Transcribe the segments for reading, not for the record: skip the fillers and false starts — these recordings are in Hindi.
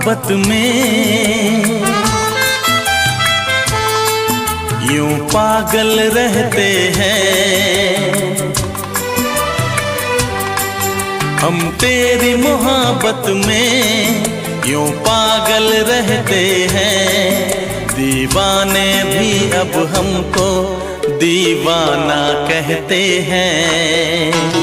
मोहब्बत में यूं पागल रहते हैं। हम तेरी मोहब्बत में यूं पागल रहते हैं। दीवाने भी अब हमको दीवाना कहते हैं।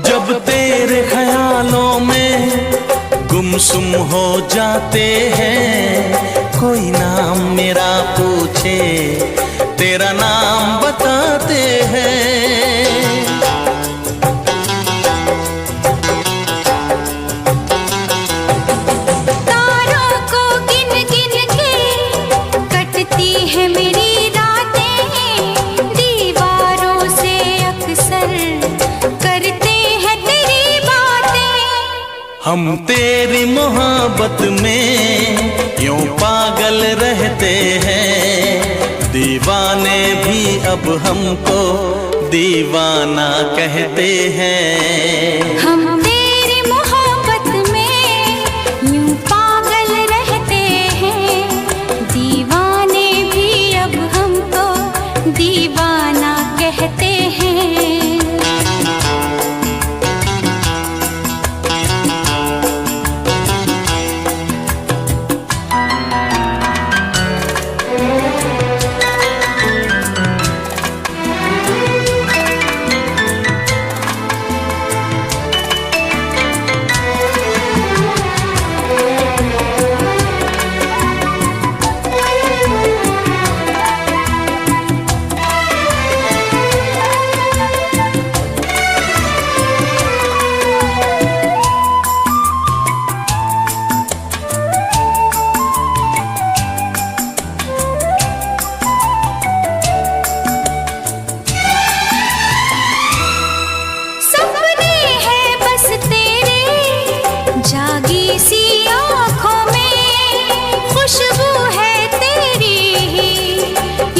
जब तेरे ख्यालों में गुमसुम हो जाते हैं। कोई नाम मेरा पूछे तेरा नाम बताते हैं। तारों को गिन गिन के कटती है मेरी रातें। दीवारों से अक्सर करते हम तेरी मोहब्बत में यूं पागल रहते हैं। दीवाने भी अब हमको दीवाना कहते हैं। हम तेरी मोहब्बत में यूं पागल रहते हैं। दीवाने भी अब हमको दीवाना कहते हैं। जागी सी आँखों में खुशबू है तेरी ही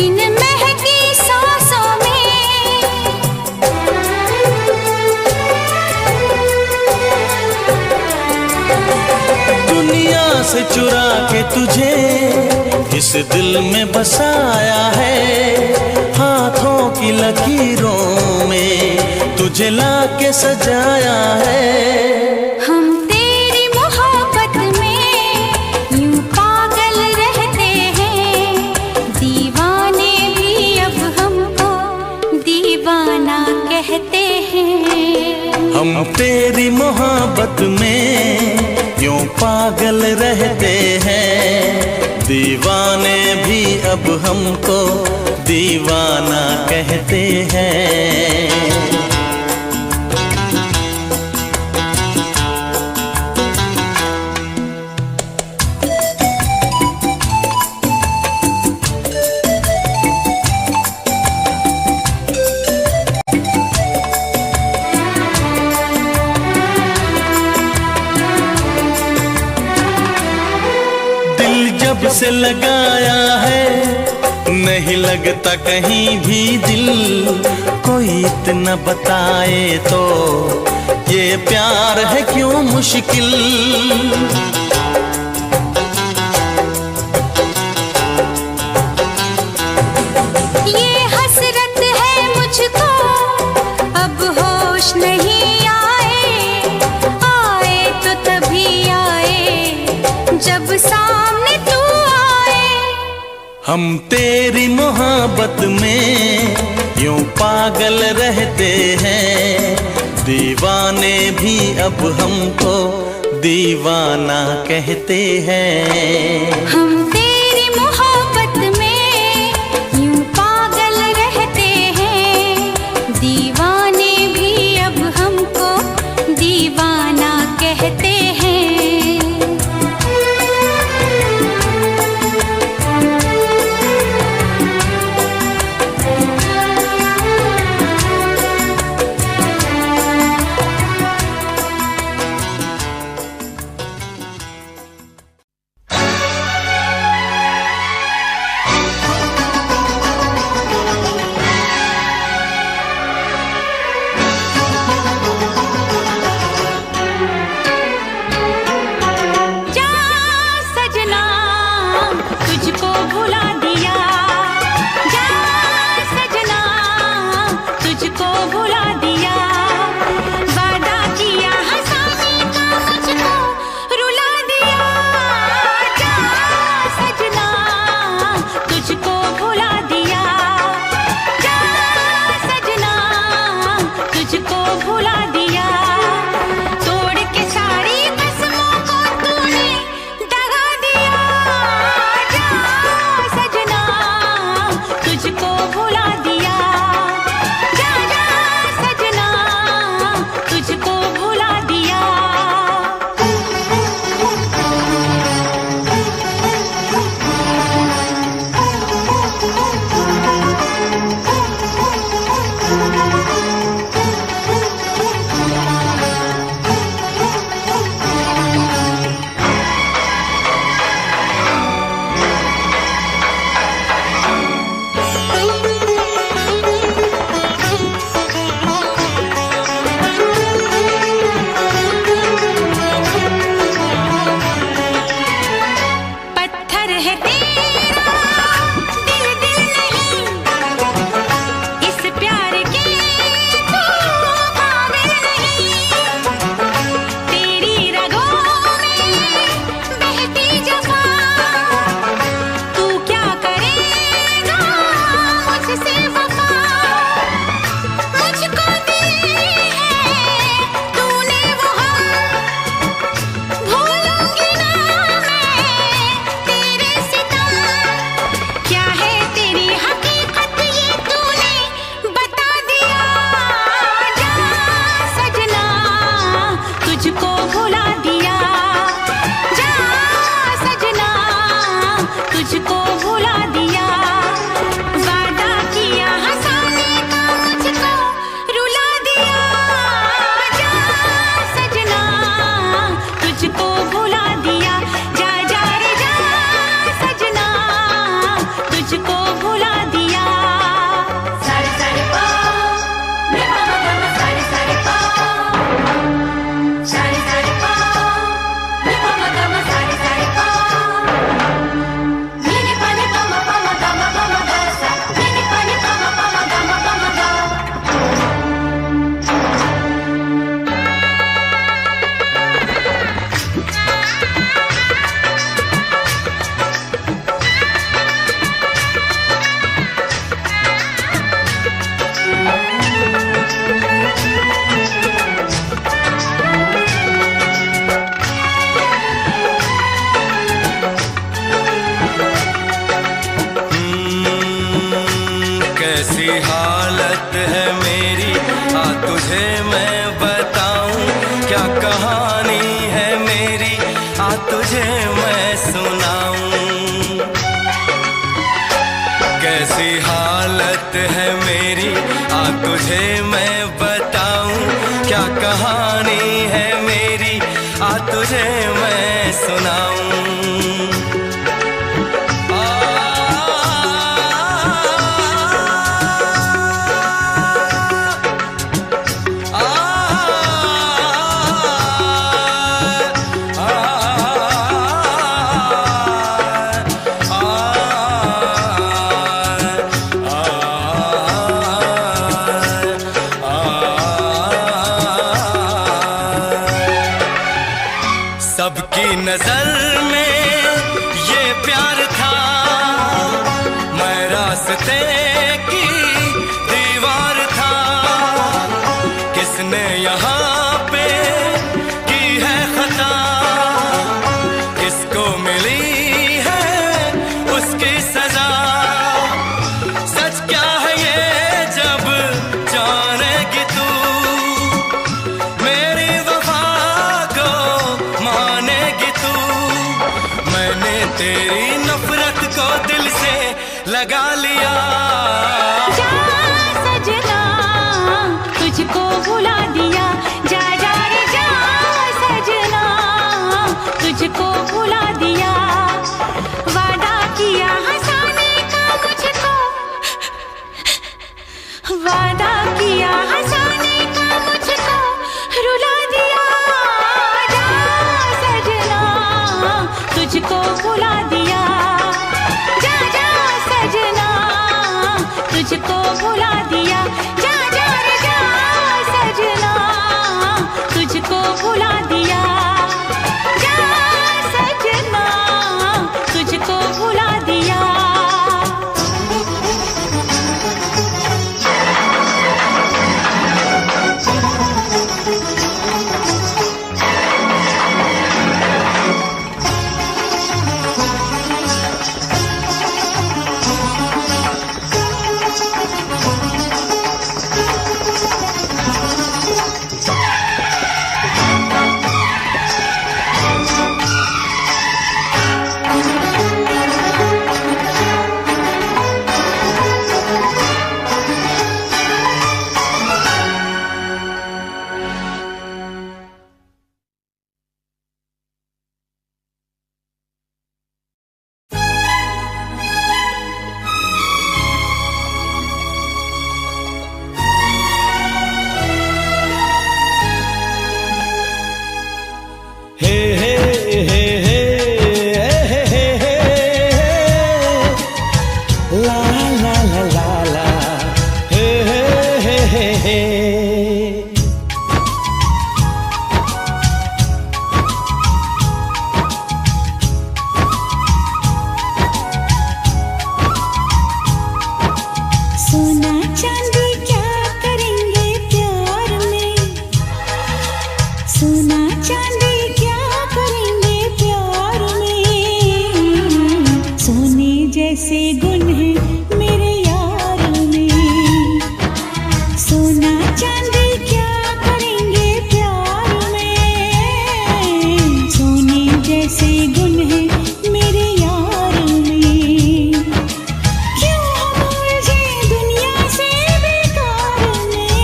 इन महकी सांसों में। दुनिया से चुरा के तुझे इस दिल में बसाया है। हाथों की लकीरों में तुझे लाके सजाया है। हम तेरी मोहब्बत में यूं पागल रहते हैं। दीवाने भी अब हमको दीवाना कहते हैं। हम तेरी मोहब्बत में यूं पागल रहते हैं। दीवाने भी अब हमको दीवाना कहते हैं। जब से लगाया है नहीं लगता कहीं भी दिल। कोई इतना बताए तो ये प्यार है क्यों मुश्किल। ये हसरत है मुझको अब होश नहीं आए। आए तो तभी आए जब सामने तू आए। हम तेरी मोहब्बत में यूं पागल रहते हैं, दीवाने भी अब हमको दीवाना कहते हैं। हम तेरी मोहब्बत में यूं पागल रहते हैं, दीवाने भी अब हमको दीवाना कहते हैं। कैसी हालत है मेरी, आ तुझे मैं बताऊं, क्या कहानी है मेरी, आ तुझे मैं सुनाऊं। कैसी हालत है मेरी, आ तुझे मैं बताऊं, क्या कहानी है मेरी, आ तुझे मैं सुनाऊं। लगा लिया। जा सजना तुझको भुला दिया, जा जा रे जा सजना तुझको भुला दिया। वादा किया हंसाने का मुझको, वादा किया हंसाने का मुझको रुला दिया। जा सजना तुझको भुला दिया, जा जा सजना तुझको भुला दिया। जा जा रे जा सजना तुझको भुला दिया, जा सजना तुझको भुला दिया। सोना चांदी क्या करेंगे प्यार में, सोना चांदी क्या करेंगे प्यार में। सोने जैसे गुण है मेरे यार में, सोना चांदी क्या करेंगे प्यार में। सोने जैसे गुण है मेरे यार में। क्यों हम उलझे दुनिया से बेकार में,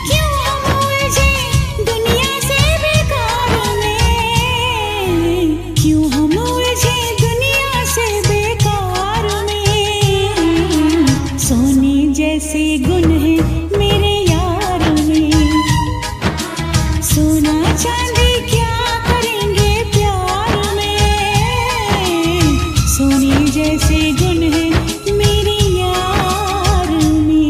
क्यों हम उलझे दुनिया से बेकार में। क्यों हम उलझे दुनिया से बेकार में। सोने जैसे गुण है मेरे यार में। सोना चांदी क्या करेंगे प्यार में। सोने जैसे गुण है मेरे यार में।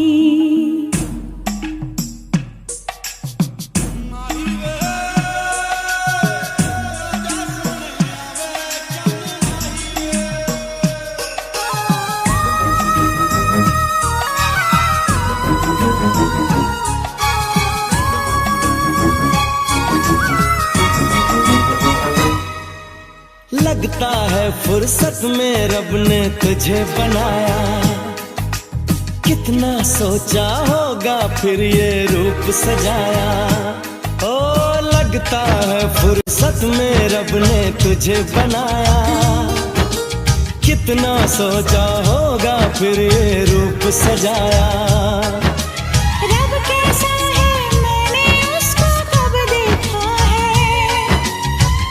लगता है फुर्सत में रब ने तुझे बनाया, कितना सोचा होगा फिर ये रूप सजाया। ओ लगता है फुर्सत में रब ने तुझे बनाया, कितना सोचा होगा फिर ये रूप सजाया। रब कैसा है मैंने उसको कब देखा है,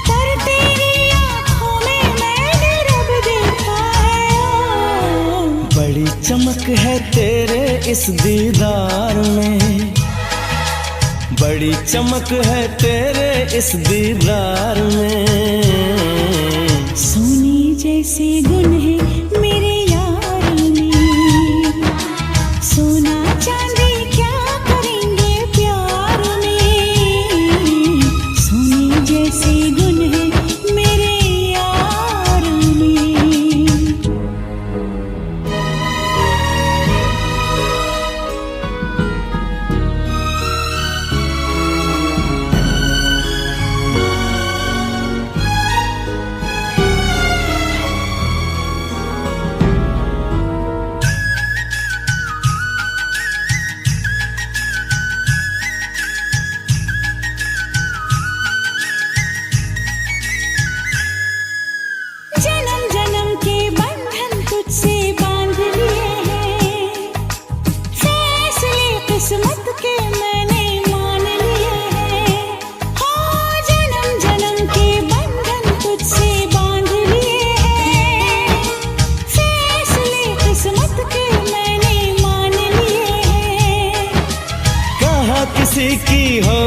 पर तेरी आँखों में मैंने रब देखा है। बड़ी चमक है तेरे इस दीदार में, बड़ी चमक है तेरे इस दीदार में। सोने जैसे गुण है मेरे यार में। सोना चांदी क्या करेंगे प्यार में। सोने जैसे गुण है मेरे यार में।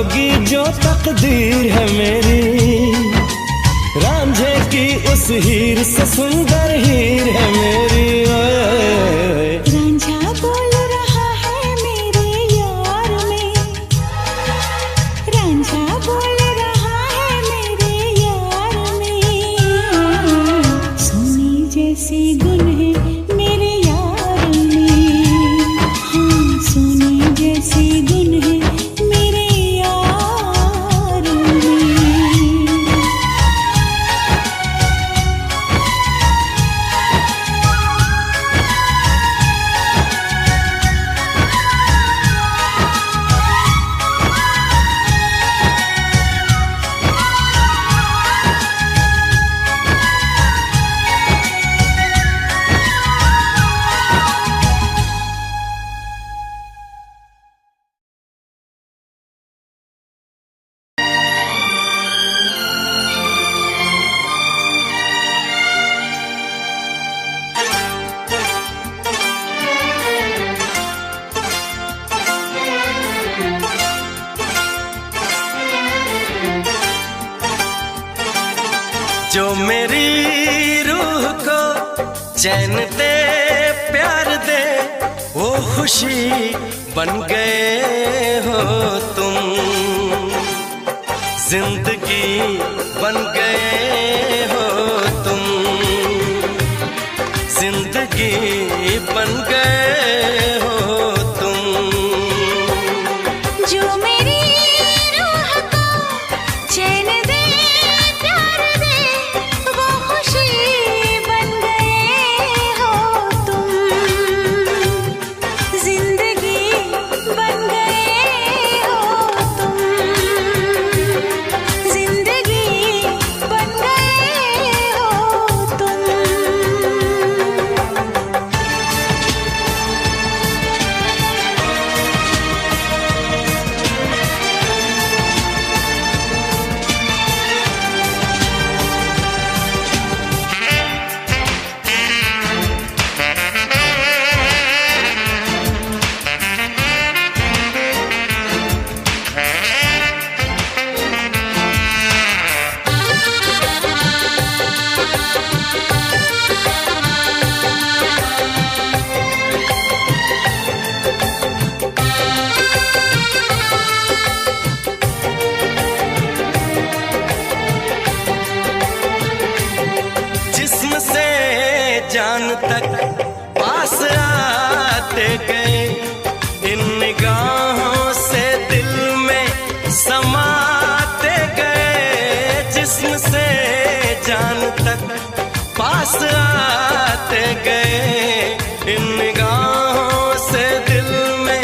होगी जो तकदीर है मेरी, रांझे की उस हीर से सुंदर हीर है मेरी। रांझा बोल रहा है मेरे यार में, रांझा बोल रहा है मेरे यार में। सोने जैसे गुण है मेरे यार में, हाँ सोने जैसे गुण है मेरे यार में। जो मेरी रूह को चैन दे प्यार दे, वो खुशी बन गए हो तुम, जिंदगी बन गए हो तुम, जिंदगी बन गए हो तुम। जो मेरी रूह को चैन दे प्यार दे, वो खुशी बन गए हो तुम, जिंदगी बन गए हो तुम, जिंदगी बन गए हो तुम। जिस्म से जान तक पास आते गए, इन निगाहों से दिल में समाते गए। जिस्म से जान तक पास आते गए, इन निगाहों से दिल में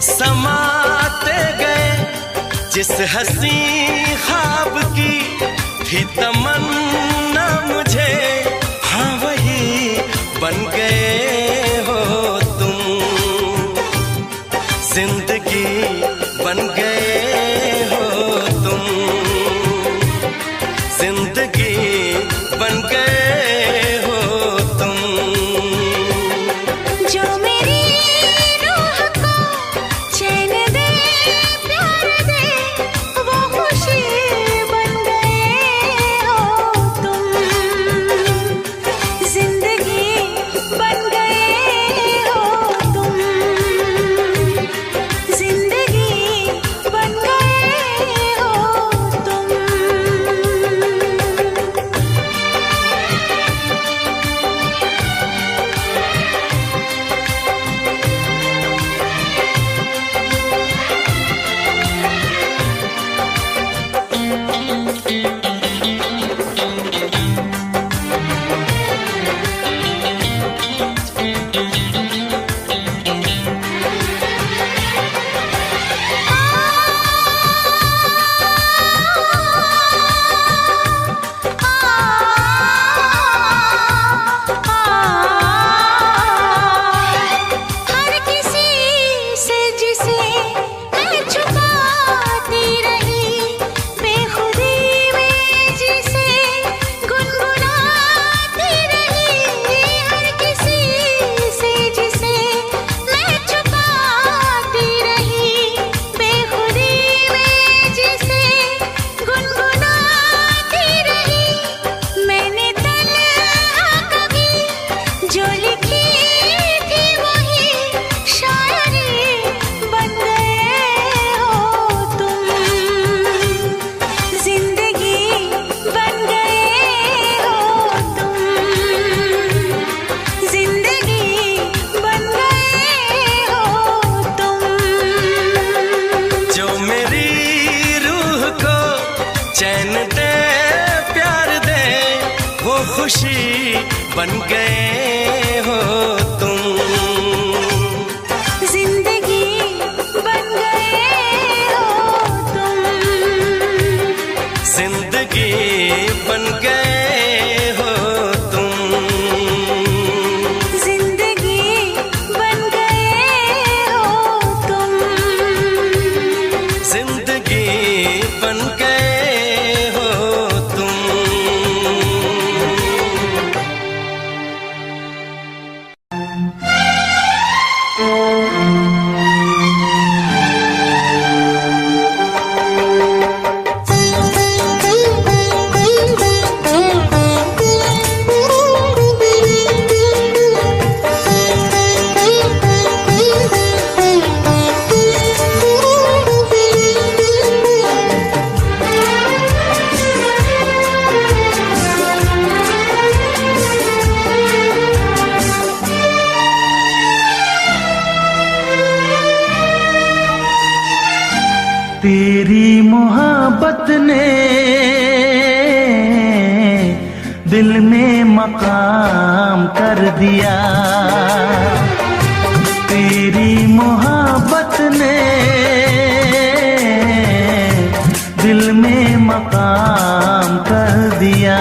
समाते गए। जिस हंसी ख्वाब की थी तमन्ना मुझे, हाँ वही बन गए हो तुम, जिंदगी बन गए हो तुम, जिंदगी बन गए हो तुम। जो मेरी रूह को चैन दे प्यार दे, वो खुशी बन गए हो तुम, जिंदगी बन गए हो तुम, जिंदगी बन गए हो तुम। बन गए हो तुम, जिंदगी बन गए हो तुम, जिंदगी बन गए हो तुम, जिंदगी बन गए हो तुम, जिंदगी बन गए हो तुम। तेरी मोहब्बत ने दिल में मकाम कर दिया, तेरी मोहब्बत ने दिल में मकाम कर दिया।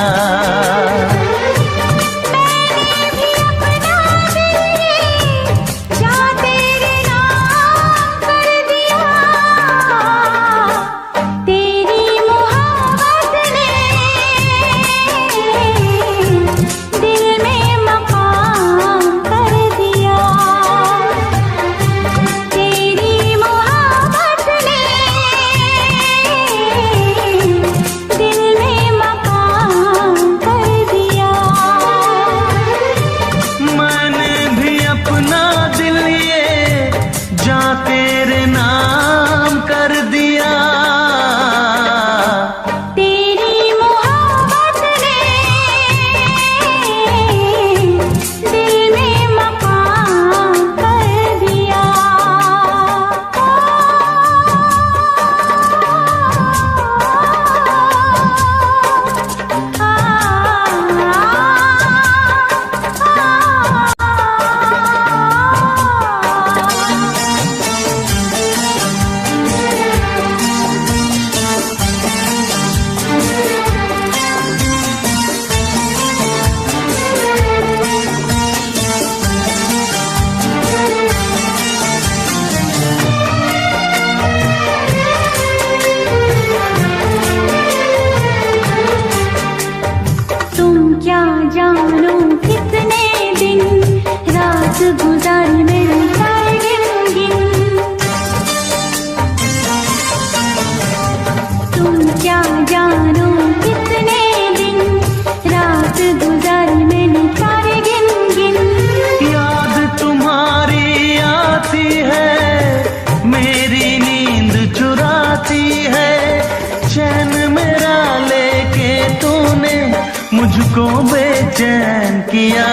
मुझको बेचैन किया।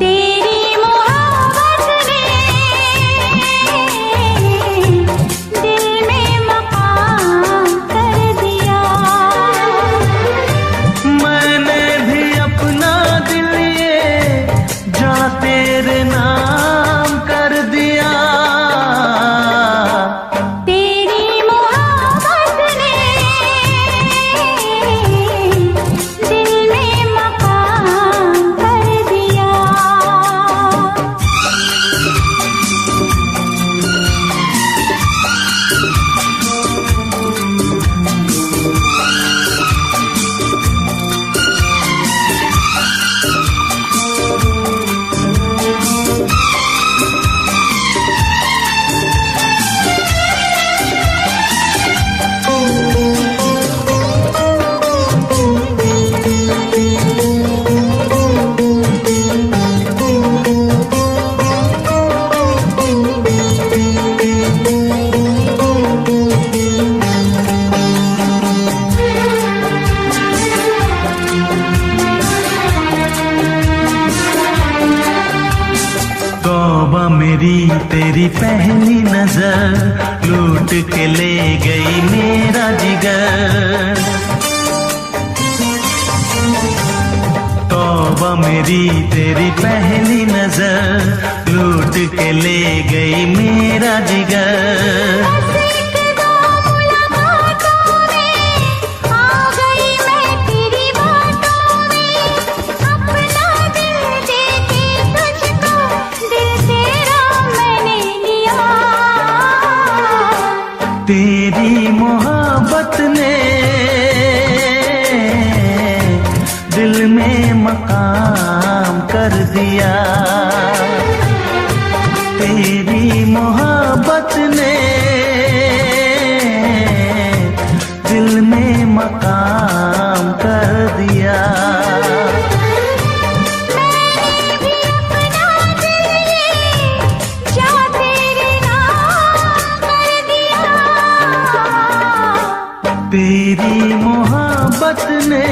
तेरी मोहब्बत ने दिल में मकाम कर दिया। मैंने भी अपना दिल ये जा तेरे नाम कर दिया। तौबा मेरी तेरी पहली नजर लूट के ले गई मेरा जिगर। तौबा मेरी तेरी पहली नजर लूट के ले गई मेरा जिगर। तेरी मोहब्बत ने दिल में मकाम कर दिया, तेरी मोहब्बत ने दिल में मकाम कर दिया। तेरी मोहब्बत ने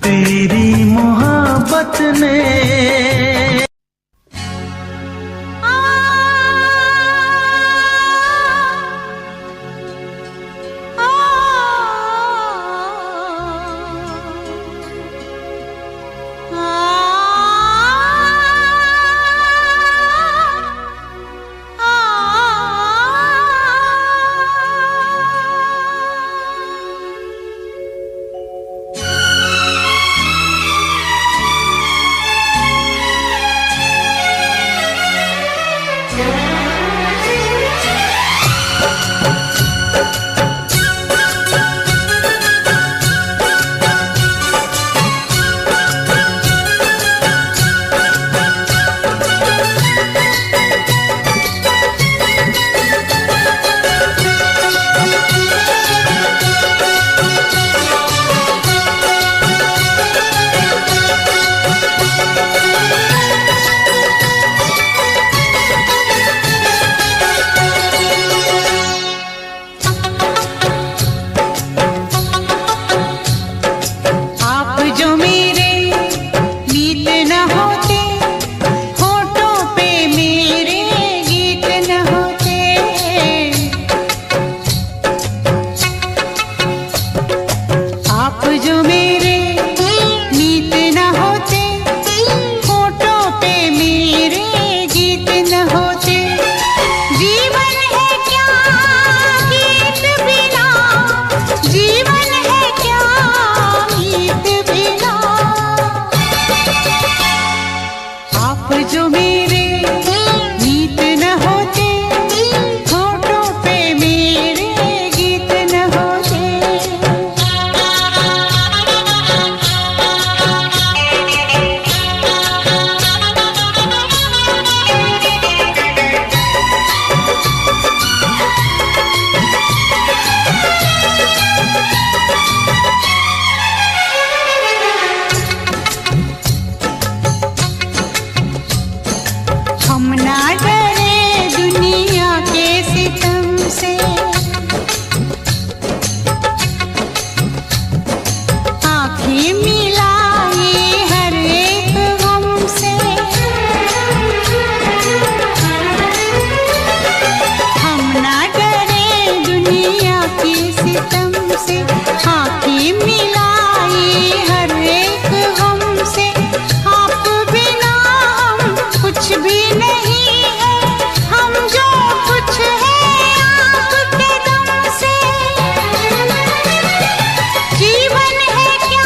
तेरी मोहब्बत ने जीवन है क्या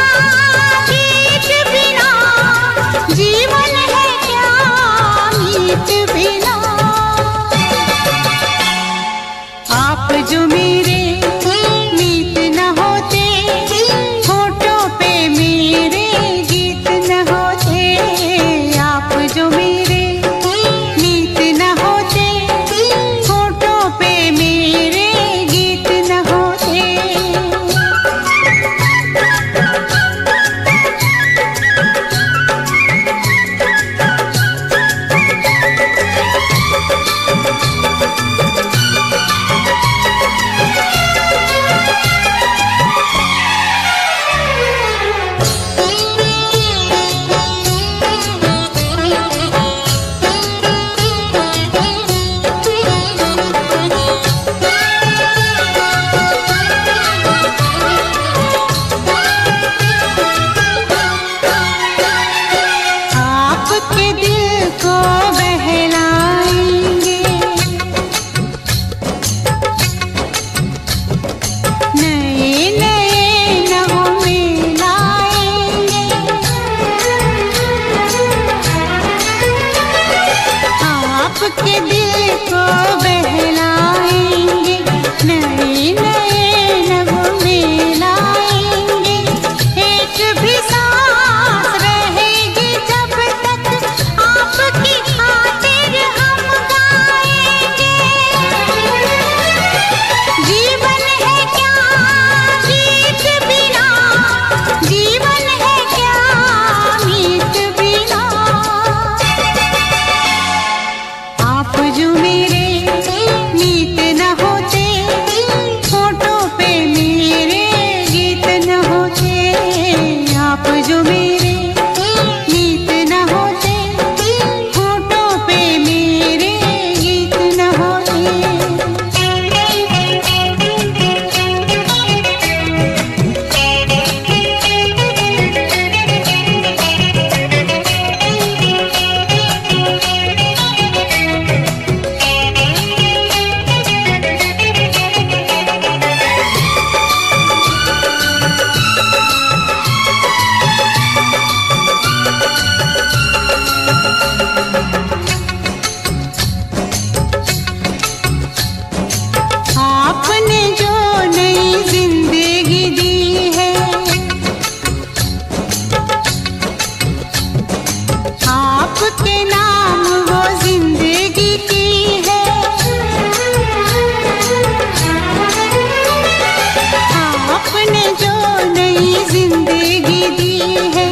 नई जिंदगी दी है,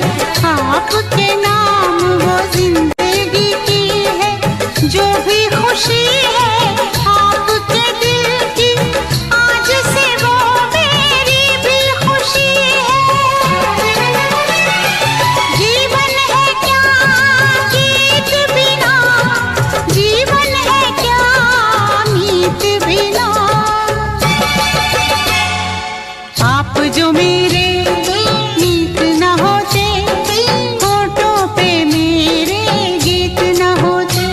आपके नाम वो जिंदगी की है। जो भी खुशी है आपके दिल की, आज से वो मेरी भी खुशी है। जीवन है क्या गीत बिना, जीवन है क्या मीत बिना। आप जो मेरे मीत न होते, होठों पे मेरे गीत न होते।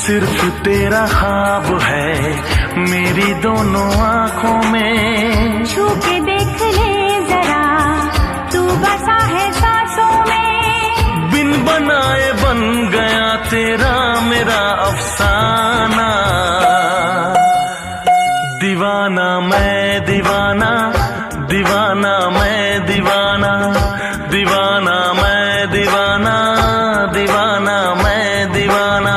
सिर्फ तेरा ख्वाब है मेरी दोनों आंखों में। छू के देख ले जरा, तू बसा है सांसों में। बिन बनाए बन गया तेरा मेरा अफसाना। दीवाना मैं दीवाना, दीवाना मैं दीवाना, दीवाना मैं दीवाना, दीवाना मैं दीवाना।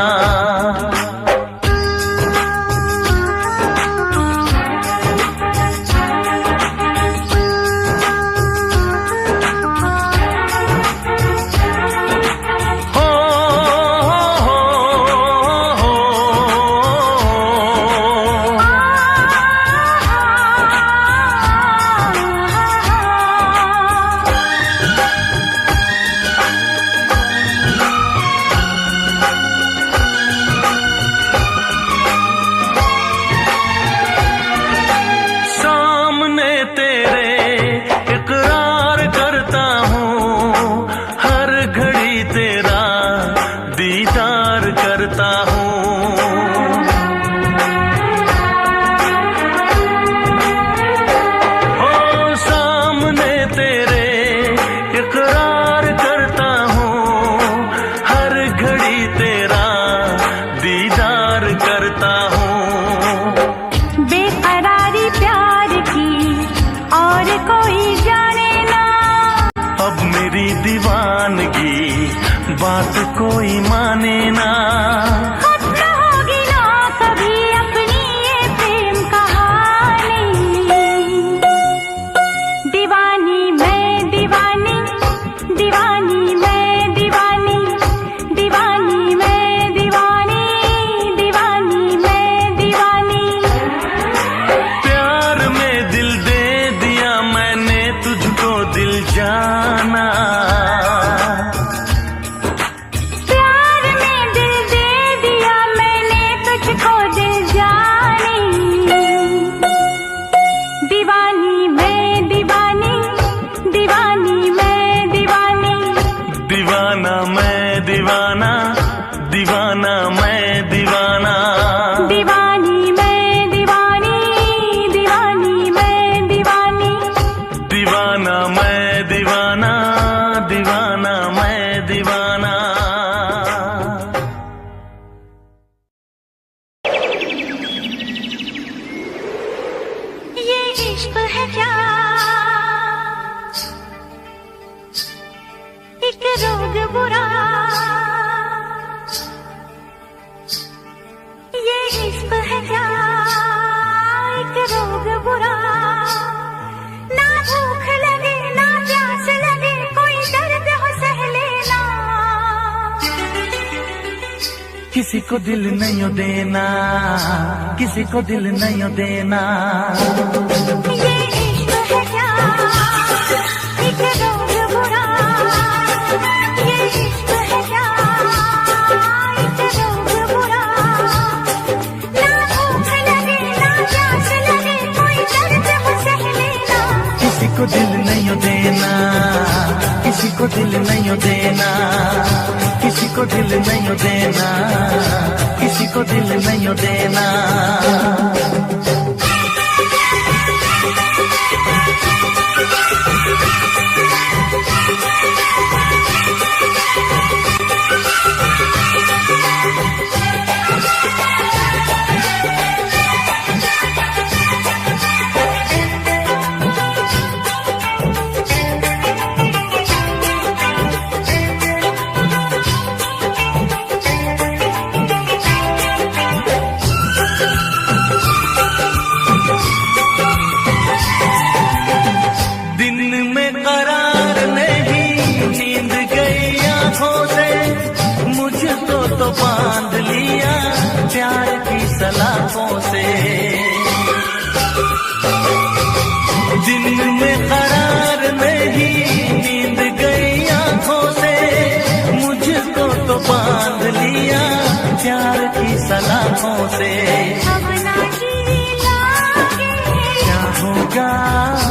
बात कोई माने ना, खत्म होगी ना कभी अपनी ये प्रेम कहानी। दीवानी मैं दीवानी, दीवानी मैं दीवानी, दीवानी मैं दीवानी, दीवानी मैं दीवानी। प्यार में दिल दे दिया मैंने तुझको दिल जाना। दीवाना मैं दीवाना, दीवाना मैं दीवाना, दीवानी मैं दीवानी, दीवानी मैं दीवानी, दीवाना मैं दीवाना, दीवाना मैं दीवाना। ये इश्क है क्या, एक रोग बुरा। ये इश्क है क्या, एक रोग बुरा। ना भूख लगे ना प्यास लगे, कोई दर्द हो सह लेना। किसी को दिल नहीं देना, किसी को दिल नहीं देना। ये इश्क है क्या, एक रोग बुरा। ये इश्क है क्या, एक रोग बुरा। ना भूख लगे ना प्यास लगे, कोई दर्द हो सह लेना। किसी को दिल नहीं देना, किसी को दिल नहीं देना, किसी को दिल नहीं देना, किसी को दिल नहीं देना। बांध लिया प्यार की सलाखों से। दिन में करार नहीं, नींद गई आंखों से। मुझको तो बांध लिया प्यार की सलाखों से। अब ना जी लागे, क्या होगा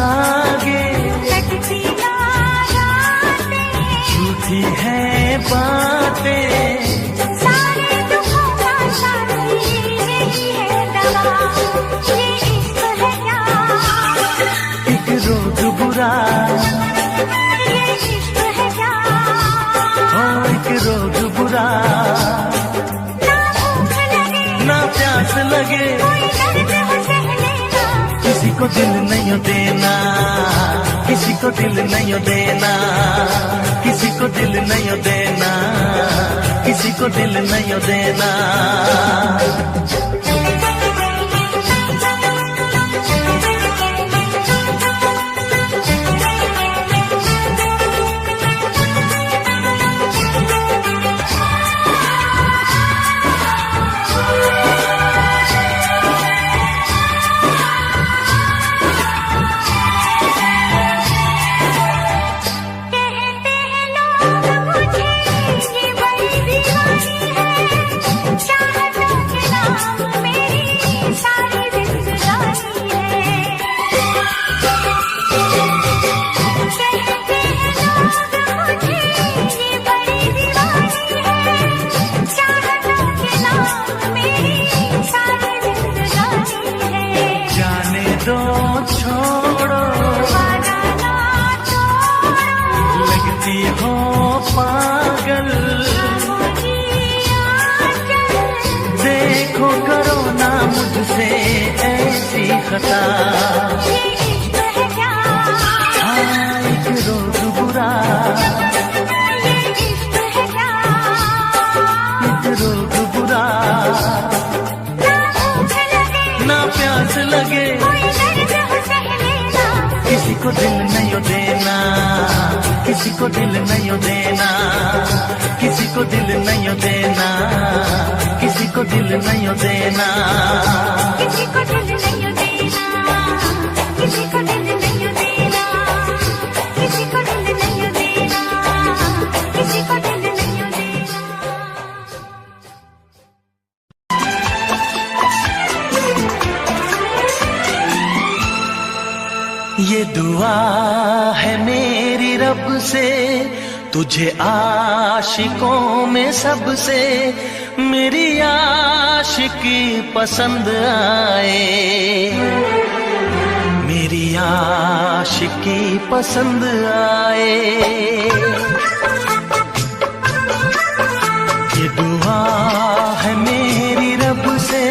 आगे, कटती ना रातें, झूठी है बातें। सारे दुखों का प्यास लगे कोई दर्द हो सह लेना, किसी को दिल नहीं देना, किसी को दिल नहीं देना, किसी को दिल नहीं देना, किसी को दिल नहीं देना। कहते हैं लोग मुझे ये बड़ी दीवानी है, चाहतों के नाम मेरी सारी जिंदगानी है। कहते हैं लोग मुझे ये बड़ी दीवानी है, चाहतों के नाम मेरी सारी जिंदगानी है। जाने दो छोड़ो वादा ना तोड़ो, लगती हो पागल, मुझे आंचल, देखो करो ना मुझसे ऐसी खता। ये इश्क है क्या, हाँ एक रोज बुरा, ये इश्क है क्या, एक रोज बुरा, ना भूख लगे ना प्यास लगे कोई दर्द हो सह लेना, किसी को दिल नहीं देना, किसी को दिल नहीं देना, किसी को दिल नहीं देना, किसी को दिल नहीं देना। किसी को दिल नहीं देना, किसी को दिल नहीं देना, किसी को दिल नहीं देना, किसी को दिल नहीं देना। ये दुआ है मेरी रब से, तुझे आशिकों में सबसे मेरी आशिकी पसंद आए, मेरी आशिकी पसंद आए। ये दुआ है मेरी रब से,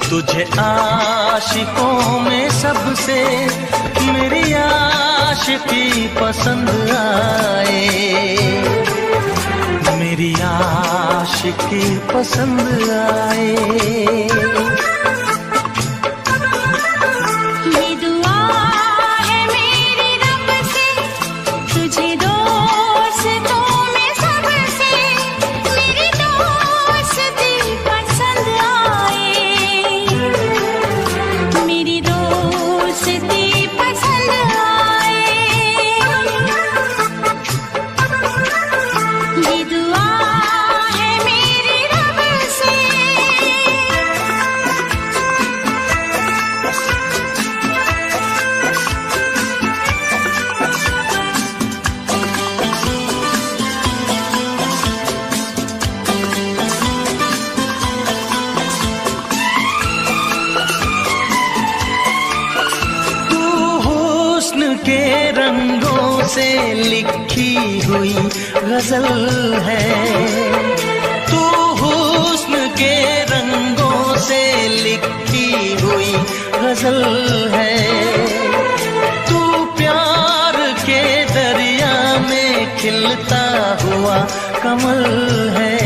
तुझे आशिकों में सबसे मेरी आशिकी पसंद आए, मेरी आशिकी पसंद आए। ये दुआ है मेरी रब से, तुझे दोस्तों में सबसे मेरी दोस्ती पसंद आए, मेरी दोस्ती पसंद आए। ये दुआ है मेरी रब से। तू हुस्न के रंगों से लिखी हुई गजल है, तू हुस्न के रंगों से लिखी हुई गजल है, तू प्यार के दरिया में खिलता हुआ कमल है।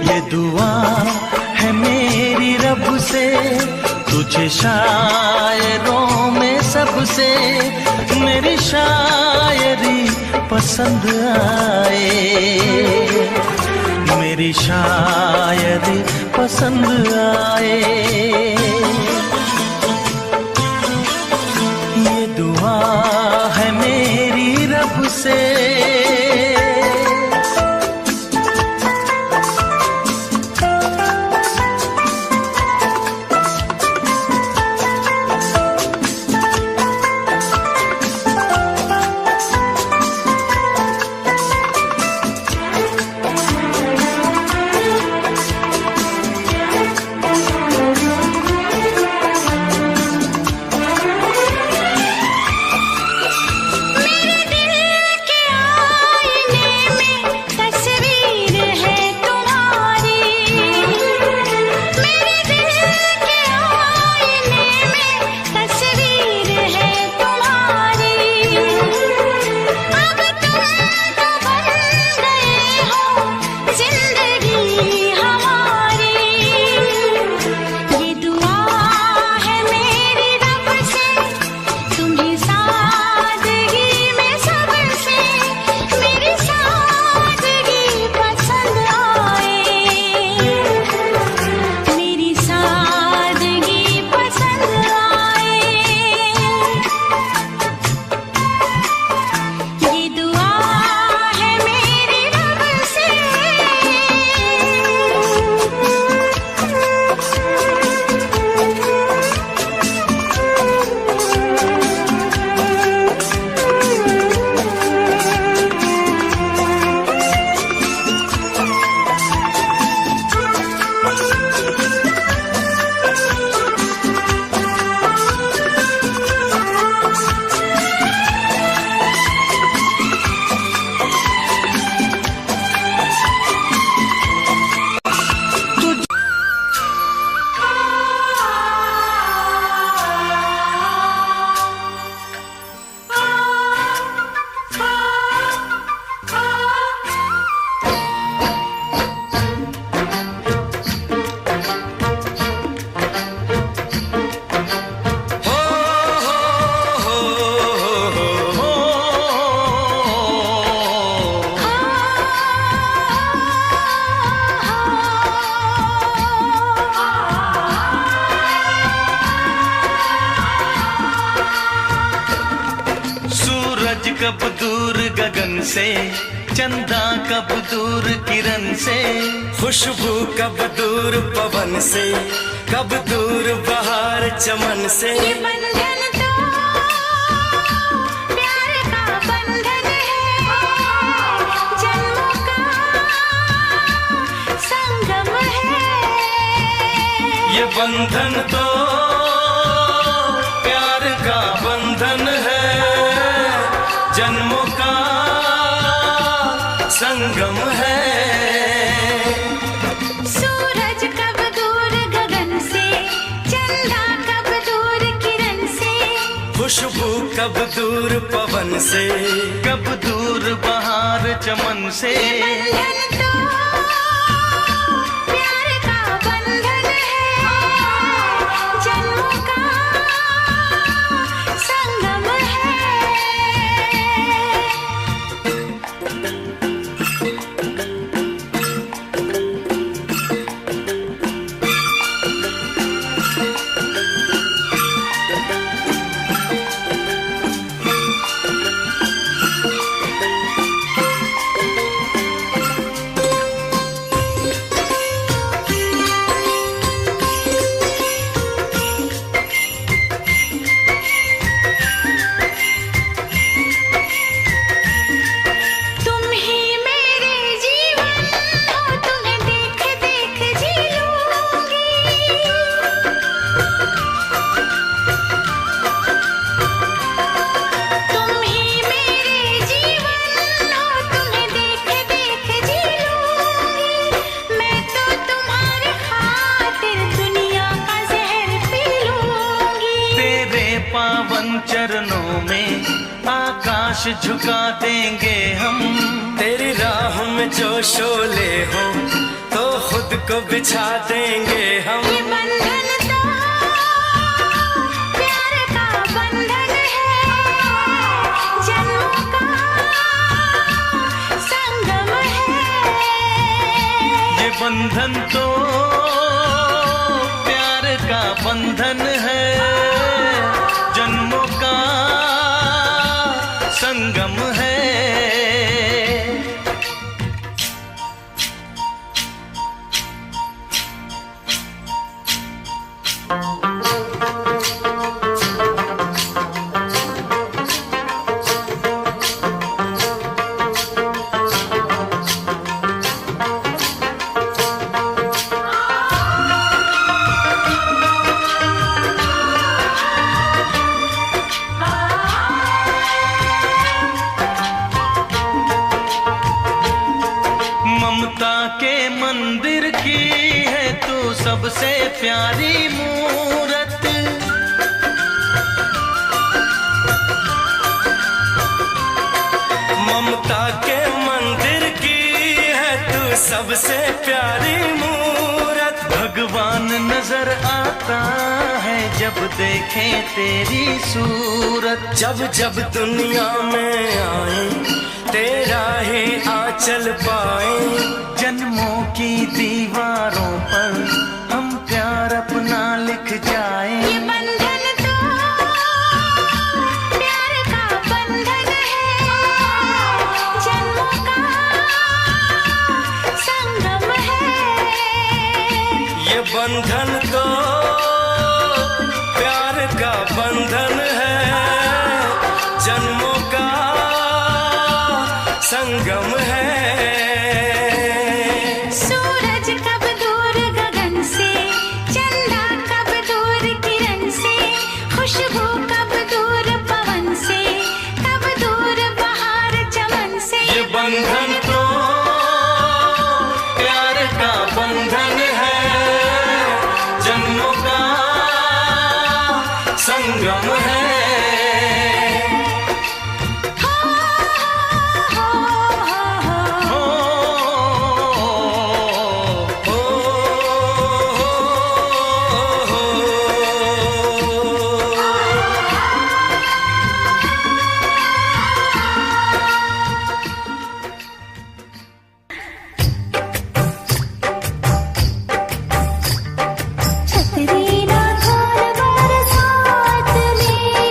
ये दुआ है मेरी रब से, तुझे शायरों में सबसे मेरी शायरी पसंद आए, मेरी शायरी पसंद आए। ये दुआ है मेरी रब से। कब दूर गगन से, चंदा कब दूर किरण से, खुशबू कब दूर पवन से, कब दूर बहार चमन से। ये बंधन तो प्यार का बंधन है, जन्मों का संगम है। ये बंधन तो प्यार का बंधन है, जन्मों का संगम है। सूरज कब दूर गगन से, चंदा कब दूर किरण से, खुशबू कब दूर पवन से, कब दूर बहार चमन से। बंधन तो प्यार का बंधन है, जन्मों का संगम है। तुम ही मेरे जीवन हो, तुम्हें देख देख जी लूंगी। तुम ही मेरे जीवन हो, तुम्हें देख देख जी लूंगी। मैं तो तुम्हारे खातिर दुनिया का जहर पी लूंगी। तेरे पावन चरणों में आकाश झुका देंगे हम। तेरी राह में जो शोले हो तो खुद को बिछा देंगे हम। ये बंधन तो प्यार का बंधन है, जन्मों का संगम है। ये बंधन तो प्यार का बंधन है, जन्मों का संगम है। ममता के मंदिर की है तू सबसे प्यारी मूरत। ममता के मंदिर की है तू सबसे प्यारी मूरत। भगवान नजर आता है जब देखे तेरी सूरत। जब जब दुनिया में आए तेरा ही आंचल पाए। जन्मों की दीवारों पर हम प्यार अपना लिख जाए। ये बंधन तो प्यार का बंधन है, जन्मों का संगम है। ये बंधन तो प्यार का बंधन है, जन्मों का संगम है। सूरज कब दूर गगन से, चंदा कब दूर किरण से, खुशबू कब दूर पवन से, कब दूर बहार चमन से। ये बंधन तो प्यार का बंधन है, जन्मों का संगम है। छतरी ना खान बरसात में,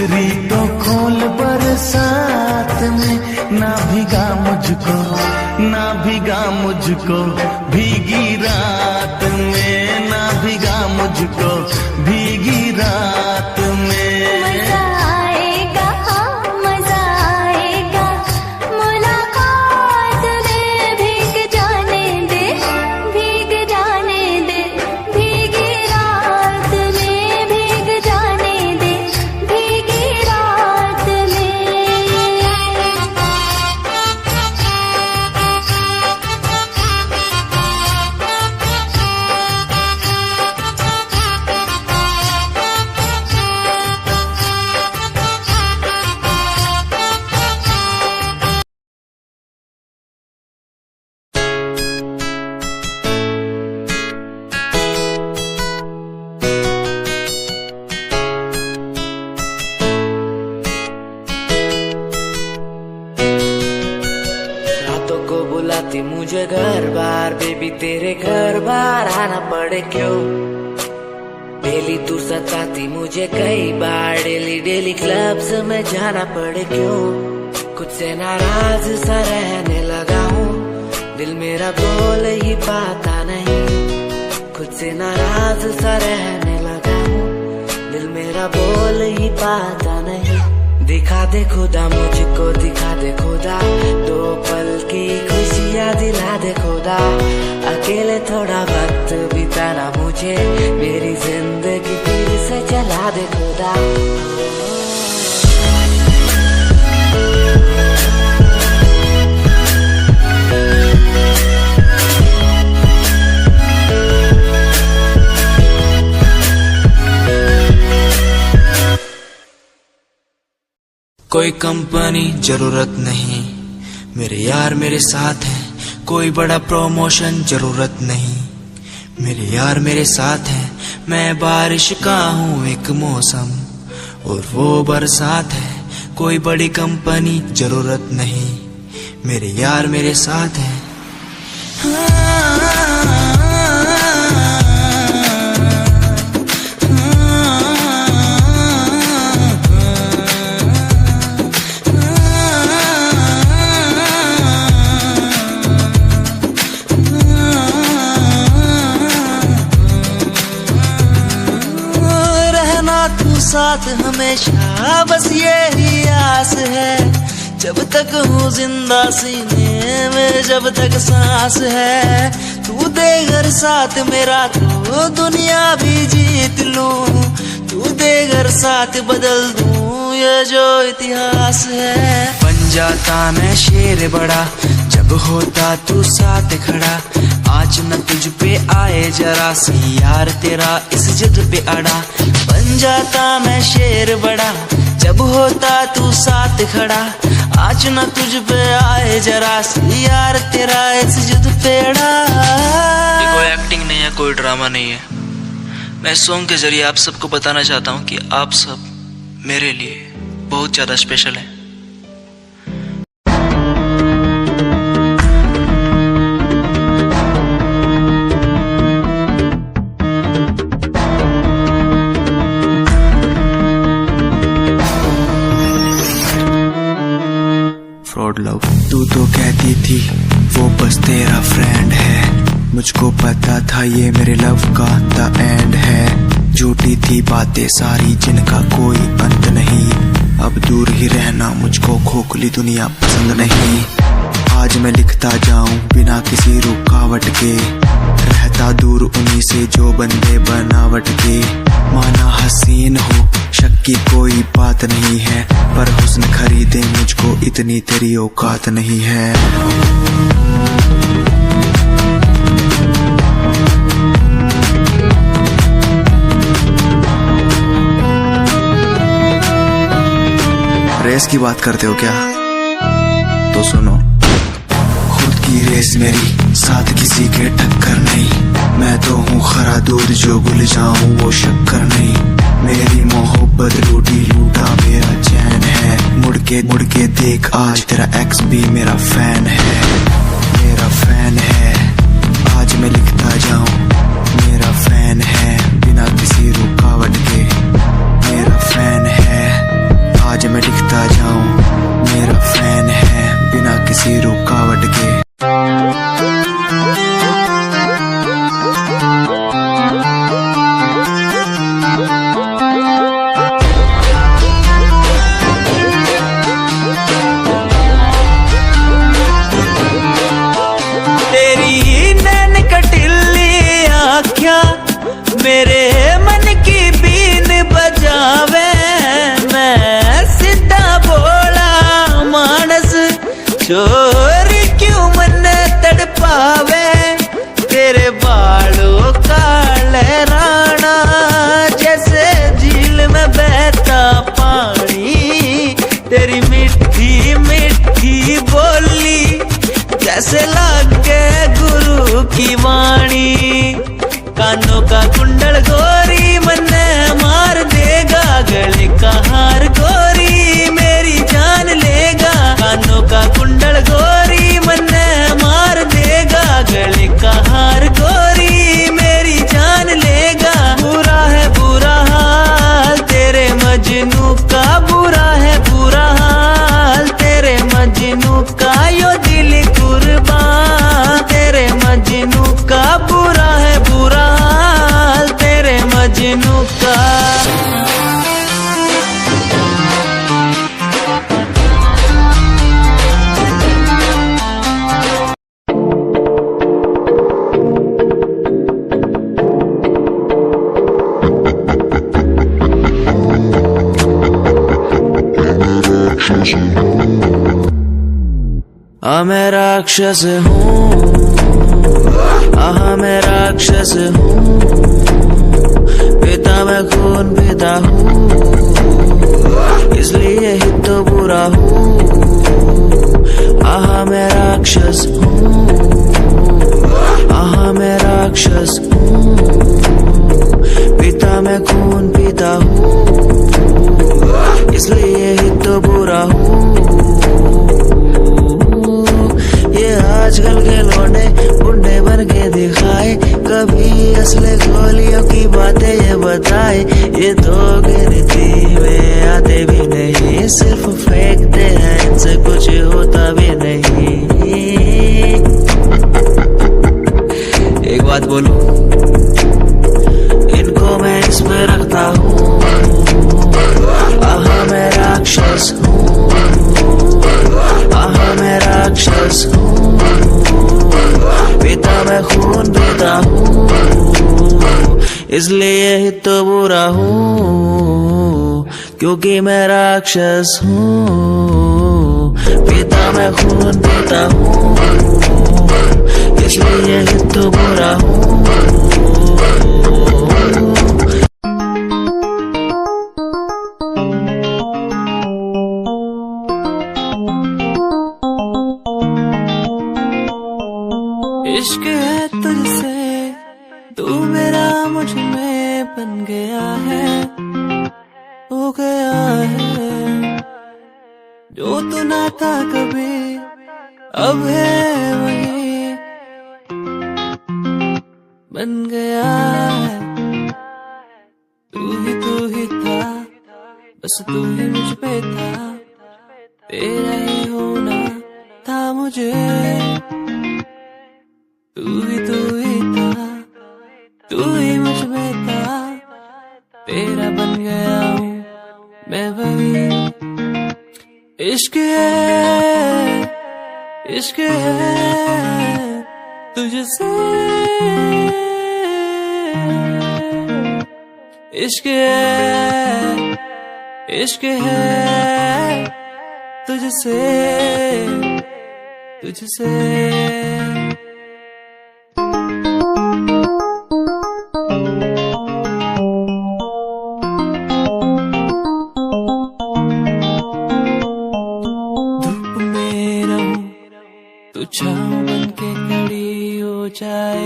छतरी तो खोल बरसात में, ना भीगा मुझको, ना भीगा मुझको भीगी रात में, ना भीगा मुझको भीगी रात में। मजा आएगा, मजा आएगा, मुलाकात में भीग जाने दे, भीग जाने दे, भीगी रात में भीग जाने दे, भीगी रात में। रातों को बुलाती मुझे घर बार, बेबी तेरे घर बार आना पड़े क्यों? डेली तू सताती मुझे कई बार, डेली डेली क्लब्स में जाना पड़े क्यों? खुद से नाराज सा रहने लगा हूँ, दिल मेरा बोल ही पाता नहीं। खुद से नाराज सा रहने लगा हूँ, दिल मेरा बोल ही पाता नहीं। दिखा दे खुदा मुझको, दिखा दे खुदा, दो पल की खुशियाँ दिला दे खुदा। अकेले थोड़ा वक्त बिताना मुझे, मेरी जिंदगी फिर से चला दे खुदा। कोई कंपनी जरूरत नहीं, मेरे यार मेरे साथ हैं। कोई बड़ा प्रमोशन जरूरत नहीं, मेरे यार मेरे साथ हैं। मैं बारिश का हूँ एक मौसम और वो बरसात है। कोई बड़ी कंपनी जरूरत नहीं, मेरे यार मेरे साथ हैं। साथ हमेशा बस यही आस है, जब तक हूँ जिंदा सीने में, जब तक सांस है। तू दे घर साथ मेरा तो दुनिया भी जीत लूं, तू दे घर साथ बदल दूं ये जो इतिहास है। बन जाता मैं शेर बड़ा जब होता तू साथ खड़ा। आज न तुझ पे आए जरा सी यार तेरा इस जिद पे अड़ा। बन जाता मैं शेर बड़ा जब होता तू साथ खड़ा। आज न तुझ पे आए जरा सी यार तेरा इस जिद पे अड़ा। ये कोई एक्टिंग नहीं है, कोई ड्रामा नहीं है। मैं सॉन्ग के जरिए आप सबको बताना चाहता हूँ कि आप सब मेरे लिए बहुत ज्यादा स्पेशल हैं। फ्रॉड लव तू तो कहती थी वो बस तेरा फ्रेंड है, मुझको पता था ये मेरे लव का द एंड है। झूठी थी बातें सारी जिनका कोई अंत नहीं। अब दूर ही रहना मुझको खोखली दुनिया पसंद नहीं। आज मैं लिखता जाऊं बिना किसी रुकावट के, रहता दूर उन्हीं से जो बंदे बनावट के। माना हसीन हो शक की कोई बात नहीं है, पर हुस्न खरीदे मुझको इतनी तेरी औकात नहीं है। रेस की बात करते हो क्या? तो सुनो, खुद की रेस मेरी साथ किसी के टक्कर नहीं। मैं तो हूँ खरा दूध जो भूल जाऊं वो शक्कर नहीं। मेरी मोहब्बत लूटी लूटा मेरा चैन है। मुड़ के देख आज तेरा एक्स भी मेरा फैन है, मेरा फैन है। आज मैं लिखता जाऊं मेरा फैन है, बिना किसी रुकावट के मेरा फैन है। मजनू का बुरा है बुरा हाल, तेरे मजनू का यो दिल कुर्बान, तेरे मजनू का बुरा है बुरा हाल, तेरे मजनू का। मैं राक्षस हूँ, मैं राक्षस हूँ, पिता मैं खून पीता हूँ, इसलिए ही तो बुरा हूँ। मैं राक्षस हूँ, मैं राक्षस हूँ, पिता मैं खून पीता हूँ, इसलिए ही तो बुरा हूँ। ये आजकल के लौंडे गुंडे बन के दिखाए, कभी असले गोलियों की बातें ये बताए, ये तो गिनती में आते भी नहीं, सिर्फ फेंकते हैं, इनसे कुछ होता भी नहीं। एक बात बोलूं, इनको मैं इस पे रखता हूँ, मैं राक्षस हूँ, मैं राक्षस हूँ, पिता मैं खून पीता हूँ, इसलिए ही तो बुरा हूँ, क्योंकि मैं राक्षस हूँ, पिता मैं खून पीता हूँ, इसलिए ही तो बुरा हूँ। इश्क है तुझसे, तू मेरा मुझ में बन गया है, हो गया है, जो तू ना था कभी अब है वही बन गया है। तू ही था, बस तू ही मुझ पे था, तेरा ही होना था मुझे। तू ही था, तू ही मुझ में था, तेरा बन गया हूँ मैं वही। इश्क है, इश्क है तुझसे, इश्क है, इश्क है तुझसे, तुझसे। छाँव बन के खड़ी हो जाए,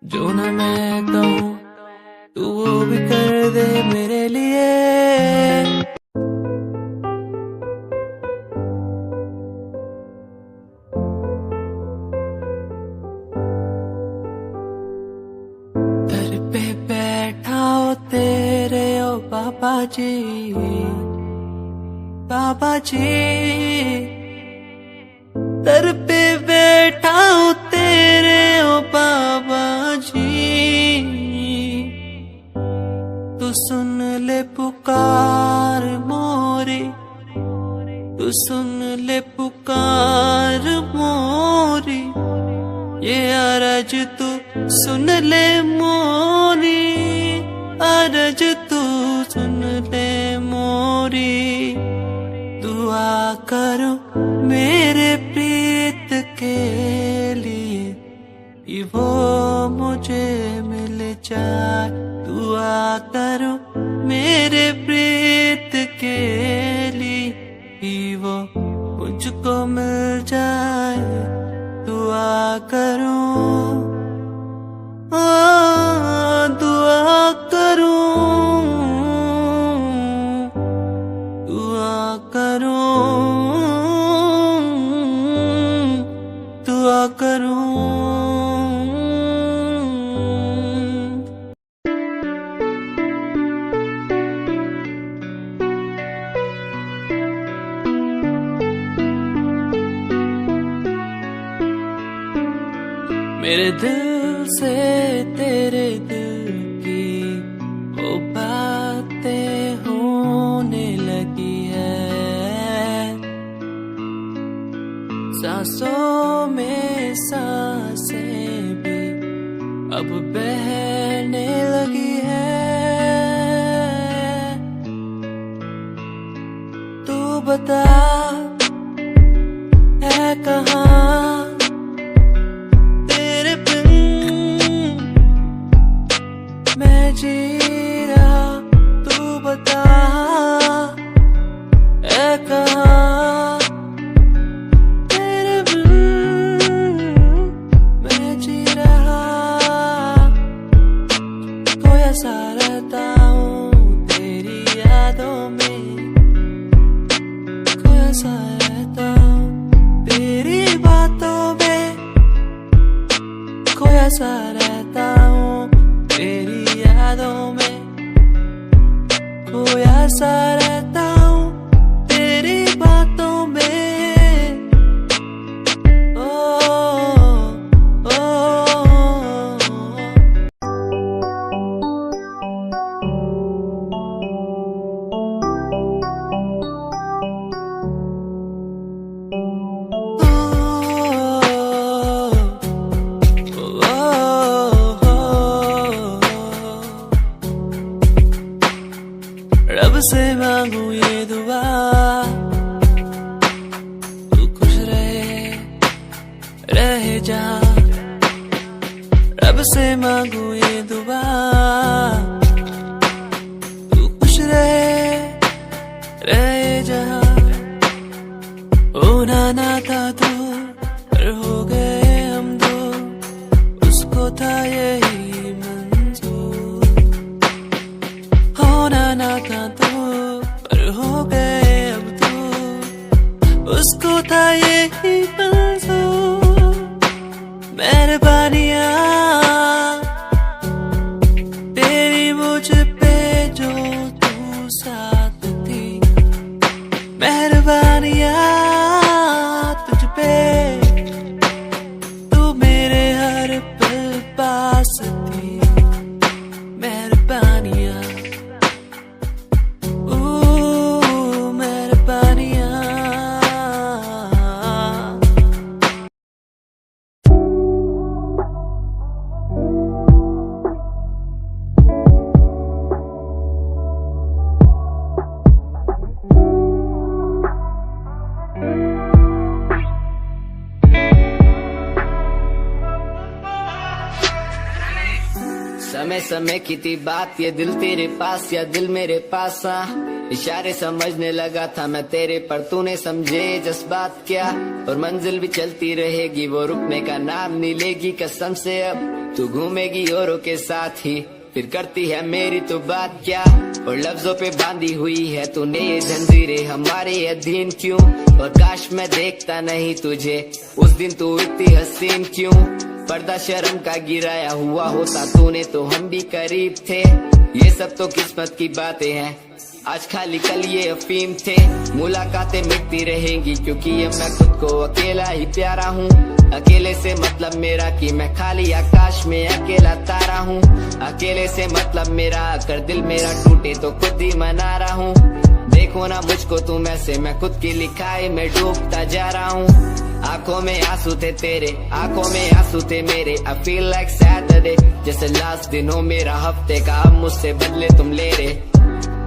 जो ना मैं कहूँ तू वो भी कर दे मेरे लिए। दर पे बैठा हो तेरे ओ बाबा जी, बाबा जी, दर पे बैठा हूँ तेरे ओ बाबा जी, तू सुन ले पुकार मोरी, तू सुन ले पुकार मोरी, ये अरज तू सुन ले मोरी, अरज तू सुन ले मोरी। दुआ करो मेरे प्रीत के लिए कि वो मुझे मिल जाए, दुआ करो मेरे प्रीत के लिए कि वो मुझको मिल जाए, दुआ करो, दुआ करो, दुआ करो, दुआ करो। मेरे दिल से तेरे दिल की वो बातें होने लगी है, सांसों में सांसें भी अब बहने लगी है। तू बता है कहाँ तेरे बिन मैं जी रहा, तू बता है कहाँ तेरे बिन मैं जी रहा। खोया सा रहता हूँ तेरी यादों में, खोया सा रहता हूँ तेरी बातों में, खोया सा रहता हूँ तेरी यादों में, खोया सा रहता हूँ तेरी बातों में। ओ, ओ, रब से मांगू ये दुआ तू खुश रहे जा। रब से मांगू ये दुआ तू खुश रहे जा। होना ना था तू पर हो गए हम दो, उसको था यही मंजूर। होना ना था तू पर हो गए अब तू, उसको था यही मंजूर। मेहरबानियाँ तेरी मुझ पे जो तू साथ थी, मेहरबानियाँ तुझ पे तू मेरे हर पल पास थी। मेहरबानियाँ समय समय की थी बात, ये दिल तेरे पास या दिल मेरे पास। इशारे समझने लगा था मैं तेरे पर, तूने समझे जज्बात क्या। और मंजिल भी चलती रहेगी, वो रुकने का नाम नहीं लेगी कसम से। अब तू घूमेगी औरों के साथ ही, फिर करती है मेरी तो बात क्या। और लफ्जों पे बांधी हुई है तूने ये जंजीरें, हमारे अधीन क्यों। और काश मैं देखता नहीं तुझे उस दिन, तू इतनी हसीन क्यों। पर्दा शर्म का गिराया हुआ होता तूने तो हम भी करीब थे। ये सब तो किस्मत की बातें हैं, आज खाली कल ये अफीम थे। मुलाकातें मिटती रहेंगी क्योंकि अब मैं खुद को अकेला ही प्यारा हूँ। अकेले से मतलब मेरा कि मैं खाली आकाश में अकेला तारा हूँ। अकेले से मतलब मेरा अगर दिल मेरा टूटे तो खुद ही मना रहा हूँ। देखो ना मुझको तुम ऐसे, मैं खुद की लिखाई में डूबता जा रहा हूँ। आंखों में आंसू थे तेरे, आंखों में आंसू थे मेरे। I feel like Saturday, जैसे लास्ट दिन हो मेरा हफ्ते का, अब मुझसे बदले तुम ले रहे।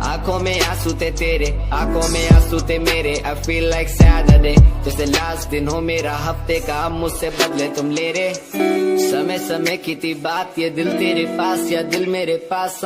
आंखों में आंसू थे तेरे, आंखों में आंसू थे मेरे। I feel like Saturday, जैसे लास्ट दिन हो मेरा हफ्ते का, अब मुझसे बदले तुम ले रहे। समय समय की थी बात, ये दिल तेरे पास या दिल मेरे पास।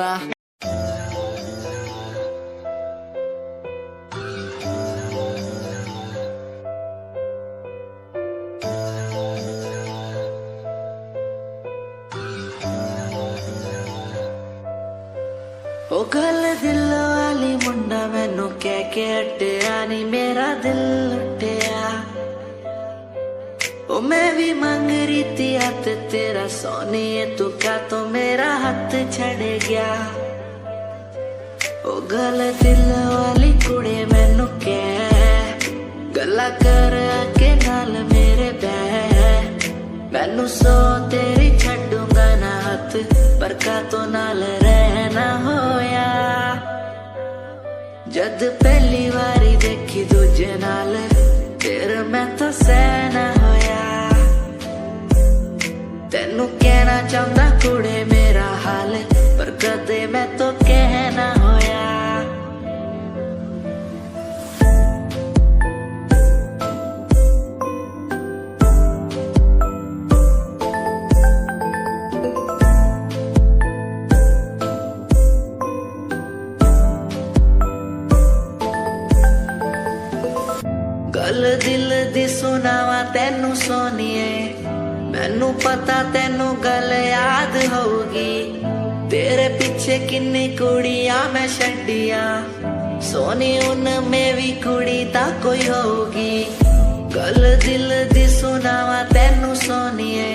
ओ गल दिल वाली मुंडा मैनू कह के हटिया नी मेरा दिल लुटिया। ओ मैं भी मांग रही थी हाथ तेरा सोनिए, तू क्या तो मेरा हाथ छड़ गया। ओ गल दिल वाली कुड़ी मैनू कह गल्ला कर के नाल मेरे बह। मैनू सो तेरी छड्डूंगा ना हथ पर का तो नाल रहना होया जद पहली बारी देखी दूजे नाल फिर मैं तो सहना होया तेनू कहना चाहता कुड़े मेरा हाल पर कदे मैं तो कहना होया गल दिल दी सुनावा तेनू सोनिए मैनू पता तेनू गल याद होगी तेरे पीछे किन्नी कुड़ियां मैं छड्डियां सोनी उनमें भी कुड़ी ता कोई होगी गल दिल दी सुनावा तेनू सोनिए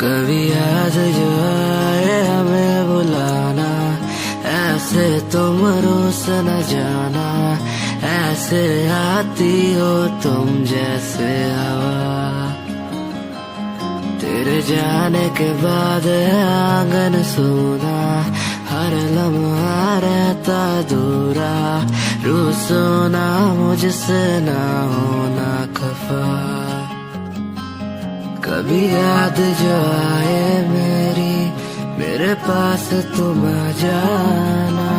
कभी याद जो आए हमें बुलाना ऐसे तुम रोस न जाना ऐसे आती हो तुम जैसे हवा तेरे जाने के बाद आंगन सूना हर लम्हा रहता दूरा रूसोना मुझसे ना होना खफा कभी याद जो आए मेरे पास तुम आ जाना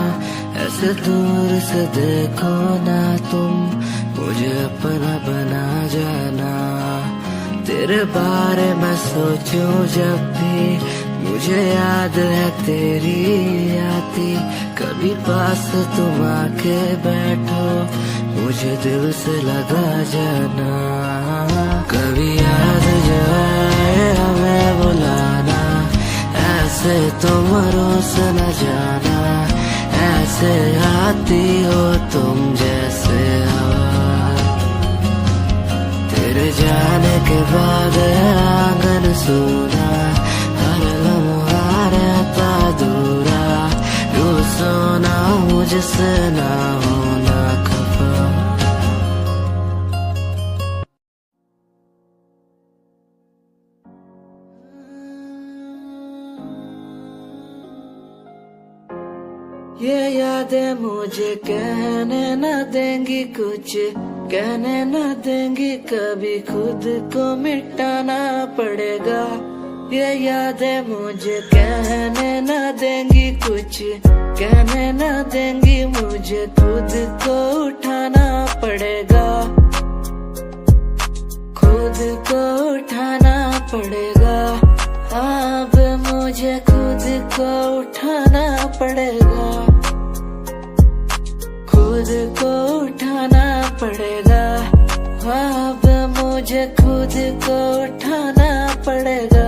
ऐसे दूर से देखो ना तुम मुझे अपना बना जाना तेरे बारे में सोचूं जब भी मुझे याद है तेरी आती कभी पास तुम आके बैठो मुझे दिल से लगा जाना कभी याद जो आए हमें बुलाना ऐसे तुम रोस न जाना ऐसे आती हो तुम जैसे हवा तेरे जाने के बाद आंगन सूना हर लम्हा रहता दूरा रूसोना मुझसे ना होना खफा ये यादें मुझे कहने न देंगी कुछ कहने न देंगी कभी खुद को मिटाना पड़ेगा ये यादें मुझे कहने न देंगी कुछ कहने न देंगी मुझे खुद को उठाना पड़ेगा खुद को उठाना पड़ेगा अब मुझे खुद को उठाना पड़ेगा खुद को उठाना पड़ेगा अब मुझे खुद को उठाना पड़ेगा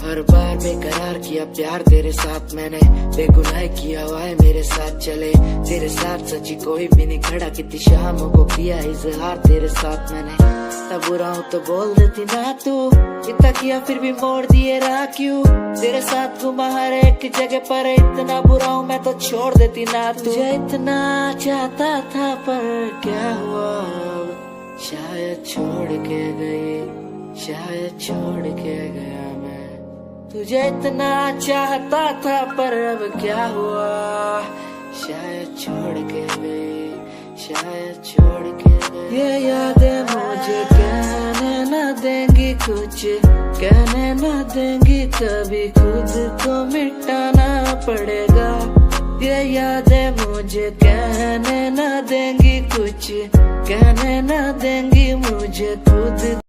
हर बार बेकरार किया प्यार तेरे साथ मैंने बेगुनाह किया हुआ है मेरे साथ चले तेरे साथ सच्ची कोई भी नहीं खड़ा कितनी शामों को किया इजहार तेरे साथ मैंने तब बुरा हूँ तो बोल देती ना तू इतना किया फिर भी मोड़ दिए राह क्यों तेरे साथ घुमा हर एक जगह पर इतना बुरा हूँ मैं तो छोड़ देती ना तुझे इतना चाहता था पर क्या हुआ शायद छोड़ के गई शायद छोड़ के गया मैं तुझे इतना चाहता था पर अब क्या हुआ शायद छोड़ के गई शायद छोड़ के गई ये यादें मुझे कहने न देंगी कुछ कहने न देंगी कभी खुद को मिटाना पड़ेगा ये यादें मुझे कहने न देंगी कुछ कहने न देंगी मुझे खुद